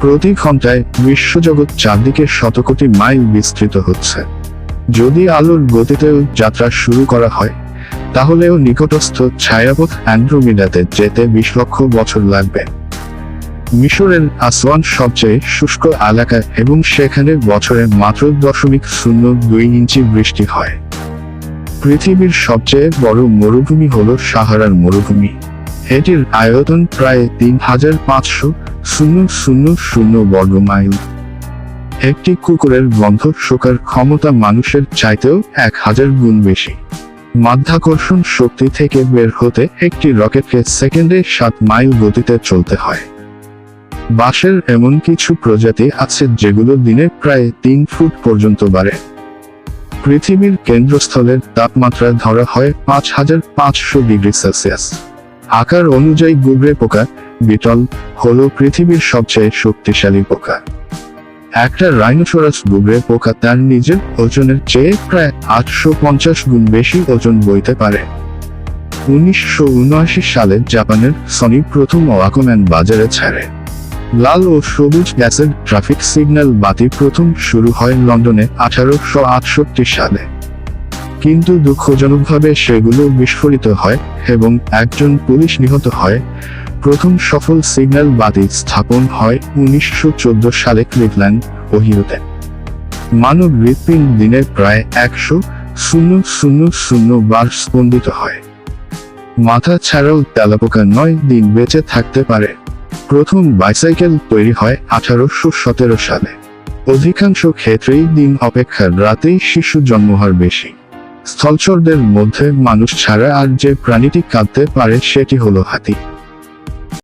প্রতি ঘন্টায় বিশ্বজগৎ চারদিকে শতকোটি মাইল বিস্তৃত হচ্ছে। যদি আলোর গতিতেও যাত্রা শুরু করা হয়, তাহলেও নিকটস্থ ছায়াপথ অ্যান্ড্রোমিডাতে যেতে 20 লক্ষ বছর লাগবে। মিশরের আসওয়ান সবচেয়ে শুষ্ক এলাকা এবং সেখানে বছরে মাত্র 0.02 ইঞ্চি বৃষ্টি হয়। পৃথিবীর সবচেয়ে বড় মরুভূমি হল সাহারার মরুভূমি। এটির আয়তন প্রায় 3500 বর্গ মাইল। একটি কুকুরের গন্ধ শোকার ক্ষমতা মানুষের চাইতেও 1000 গুণ বেশি। মাধ্যাকর্ষণ শক্তি থেকে বের হতে একটি রকেটকে সেকেন্ডে 7 মাইল গতিতে চলতে হয়। বাঁশের এমন কিছু প্রজাতি আছে যেগুলো দিনে প্রায় 3 ফুট পর্যন্ত বাড়ে। পৃথিবীর কেন্দ্রস্থলের তাপমাত্রা ধরা হয় 5500 ডিগ্রি সেলসিয়াস। আকার অনুযায়ী গুবরে পোকা, বিটল, হলো পৃথিবীর সবচেয়ে শক্তিশালী পোকা। একটা রাইনোসরাস গুবরে পোকা তার নিজের ওজনের চেয়ে প্রায় 850 গুণ বেশি ওজন বইতে পারে। 1979 সালে জাপানের সনি প্রথম ওয়াকম্যান বাজারে ছাড়ে। লাল ও সবুজ গ্যাসের ট্রাফিক সিগন্যাল বাতি প্রথম শুরু হয় লন্ডনে 1868 সালে। কিন্তু দুঃখজনকভাবে সেগুলো বিস্ফোরিত হয় এবং একজন পুলিশ নিহত হয়। প্রথম সফল সিগন্যাল বাতি স্থাপন হয় 1914 সালে ক্লিভল্যান্ড, ওহিওতে। মানব হৃৎপিণ্ড দিনে প্রায় 100,000 বার স্পন্দিত হয়। মাথা ছাড়াও তেলাপোকা 9 দিন বেঁচে থাকতে পারে। প্রথম বাইসাইকেল তৈরি হয় 1817 সালে। অধিকাংশ ক্ষেত্রেই দিন অপেক্ষা রাতেই শিশু জন্মহার বেশি। স্থলচরদের মধ্যে মানুষ ছাড়া আর যে প্রাণীটি কাঁদতে পারে সেটি হলো হাতি।